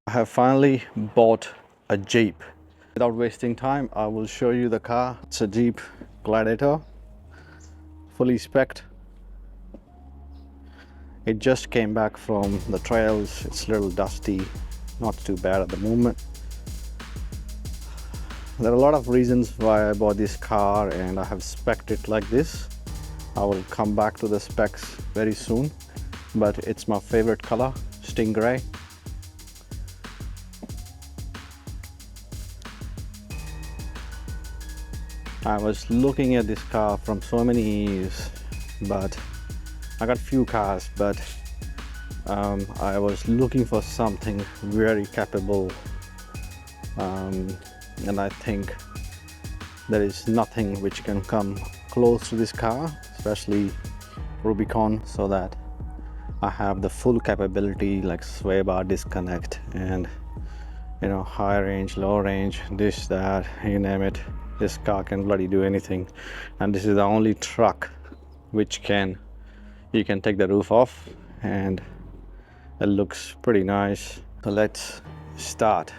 I have finally bought a Jeep. Without wasting time, I will show you the car. It's a Jeep Gladiator, fully spec'd. It just came back from the trails. It's a little dusty, not too bad at the moment. There are a lot of reasons why I bought this car and I have spec'd it like this. I will come back to the specs very soon, but it's my favorite color, stingray. I was looking at this car from so many years, but I got few cars, but I was looking for something very capable, and I think there is nothing which can come close to this car, especially Rubicon, so that I have the full capability like sway bar disconnect and high range, low range, this, that, you name it. This car can bloody do anything, and this is the only truck which you can take the roof off and it looks pretty nice. So let's start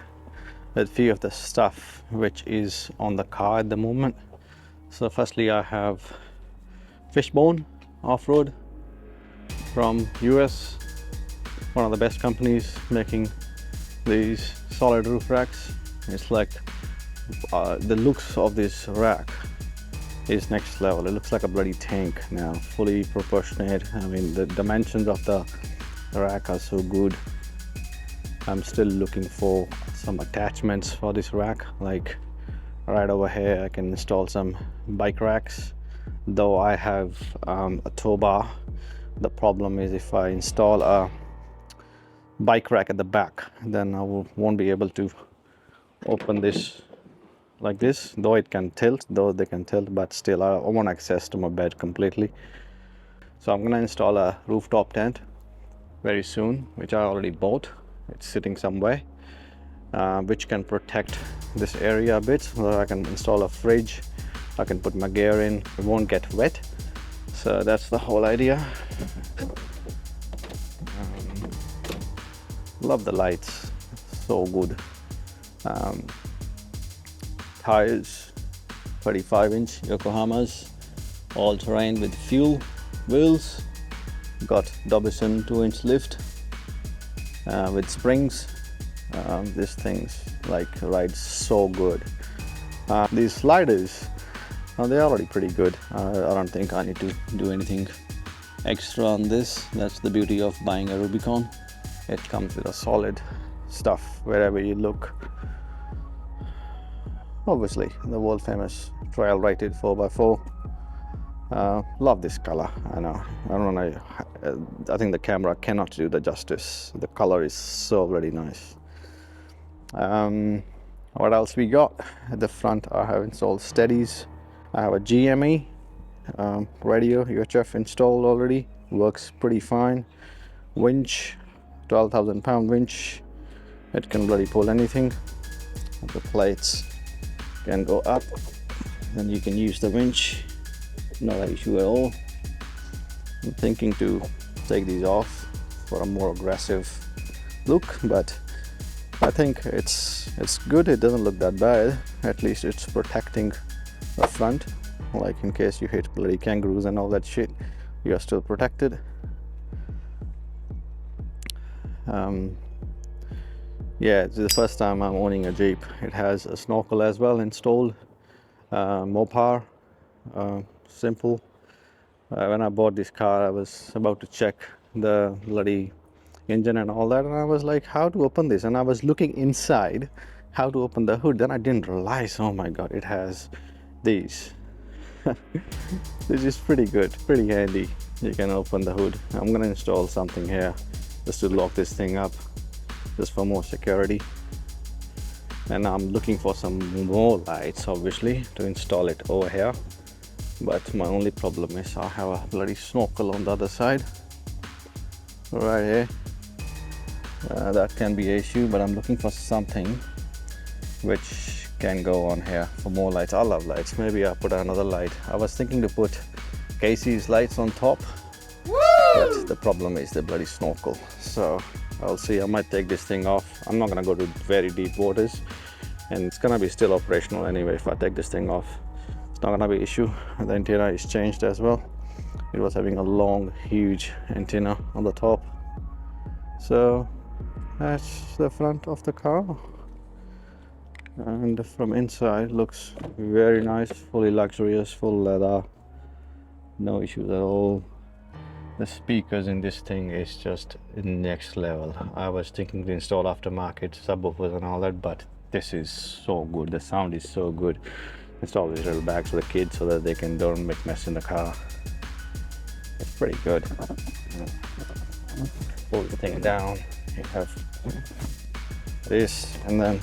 with a few of the stuff which is on the car at the moment. So firstly, I have Fishbone off-road from US, one of the best companies making these solid roof racks. It's like the looks of this rack is next level. It looks like a bloody tank now, fully proportionate. I mean, the dimensions of the rack are so good. I'm still looking for some attachments for this rack. Like right over here, I can install some bike racks, though I have a tow bar. The problem is if I install a bike rack at the back, then I won't be able to open this like this, though they can tilt, but still I want access to my bed completely. So I'm gonna install a rooftop tent very soon, which I already bought. It's sitting somewhere, which can protect this area a bit, so that I can install a fridge. I can put my gear in, it won't get wet. So that's the whole idea. Love the lights, so good. Tires, 35-inch Yokohamas, all terrain with fuel wheels. Got Dobson 2-inch lift with springs. These things ride so good. These sliders, they're already pretty good. I don't think I need to do anything extra on this. That's the beauty of buying a Rubicon. It comes with a solid stuff wherever you look. Obviously, the world famous trail rated 4x4. Love this color. I know. I don't know. I think the camera cannot do the justice. The color is so very nice. What else we got? At the front, I have installed steadies. I have a GME radio UHF installed already. Works pretty fine. Winch, 12,000 pound winch. It can bloody pull anything. The plates can go up, then you can use the winch, not an issue at all. I'm thinking to take these off for a more aggressive look, but I think it's good. It doesn't look that bad. At least it's protecting the front, like in case you hit bloody kangaroos and all that shit, you are still protected. Yeah, it's the first time I'm owning a Jeep. It has a snorkel as well installed, more power, simple. When I bought this car, I was about to check the bloody engine and all that, and I was like, how to open this? And I was looking inside how to open the hood. Then I didn't realize, oh my god, it has these. This is pretty good, pretty handy. You can open the hood. I'm gonna install something here just to lock this thing up, just for more security. And I'm looking for some more lights, obviously, to install it over here. But my only problem is I have a bloody snorkel on the other side, right here. That can be an issue, but I'm looking for something which can go on here for more lights. I love lights. Maybe I'll put another light. I was thinking to put Casey's lights on top, but the problem is the bloody snorkel. So I'll see. I might take this thing off. I'm not gonna go to very deep waters, and it's gonna be still operational anyway if I take this thing off. It's not gonna be an issue. The antenna is changed as well. It was having a long, huge antenna on the top. So that's the front of the car, and from inside looks very nice, fully luxurious, full leather, no issues at all. The speakers in this thing is just next level. I was thinking to install aftermarket subwoofers and all that, but this is so good. The sound is so good. Install these little bags for the kids so that they don't make mess in the car. It's pretty good. Pull the thing down. You have this, and then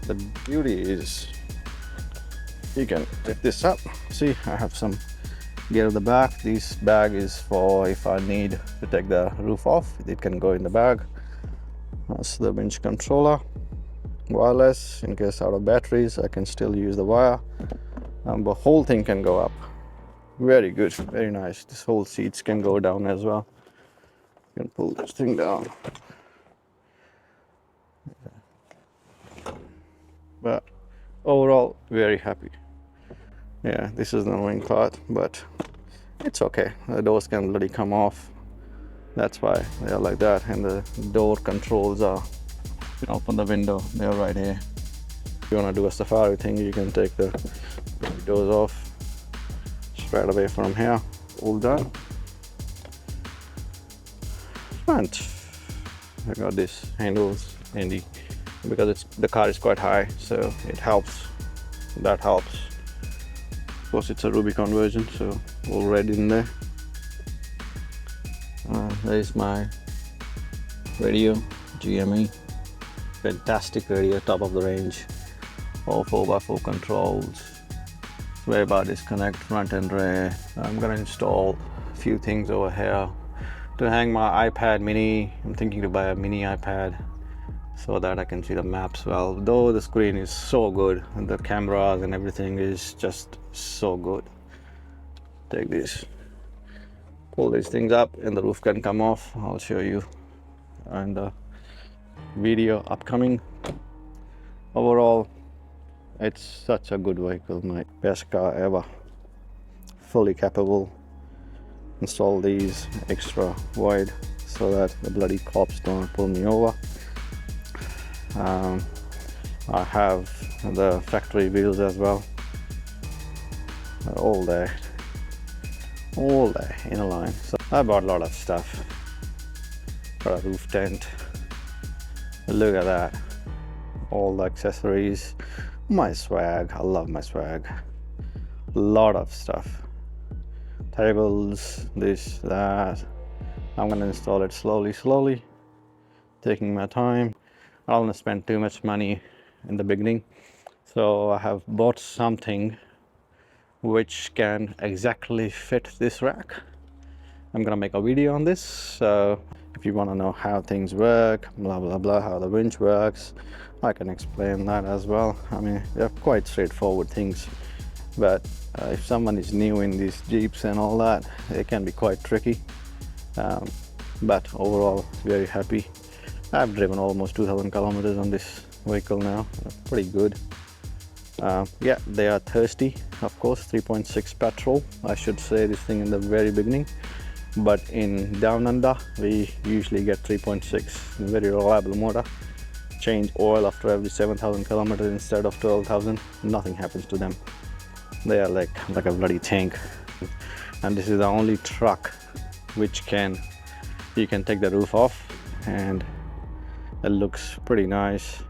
the beauty is you can lift this up. See, I have some gear at the back. This bag is for if I need to take the roof off, it can go in the bag. That's the winch controller, wireless in case out of batteries. I can still use the wire. The whole thing can go up. Very good, very nice. This whole seats can go down as well. You can pull this thing down. But overall, very happy. Yeah, this is the annoying part, but it's okay. The doors can bloody come off. That's why they are like that. And the door controls are, you can open the window, they're right here. If you want to do a safari thing, you can take the doors off straight away from here. All done. Front, I got this handles handy because the car is quite high, so it helps. That helps. Of course, it's a Rubicon version, so all red in there. There is my radio, GME. Fantastic radio, top of the range. All 4x4 controls. Sway bar disconnect, front and rear. I'm gonna install a few things over here to hang my iPad mini. I'm thinking to buy a mini iPad so that I can see the maps well. Though the screen is so good and the cameras and everything is just so good. Take this, pull these things up and the roof can come off. I'll show you, and the video upcoming. Overall, it's such a good vehicle, my best car ever. Fully capable. Install these extra wide so that the bloody cops don't pull me over. I have the factory wheels as well. All there in a line. So I bought a lot of stuff. Got a roof tent. Look at that. All the accessories. My swag. I love my swag. A lot of stuff. Tables, this, that. I'm gonna install it slowly, taking my time. I don't want to spend too much money in the beginning, so I have bought something which can exactly fit this rack. I'm gonna make a video on this, so if you want to know how things work, blah blah blah, how the winch works, I can explain that as well. I mean, they're quite straightforward things, but if someone is new in these Jeeps and all that, it can be quite tricky. But overall, very happy. I've driven almost 2,000 kilometers on this vehicle now. Pretty good. Yeah, they are thirsty, of course. 3.6 petrol. I should say this thing in the very beginning, but in down under we usually get 3.6. Very reliable motor. Change oil after every 7,000 kilometers instead of 12,000. Nothing happens to them. They are like a bloody tank. And this is the only truck which you can take the roof off, and it looks pretty nice.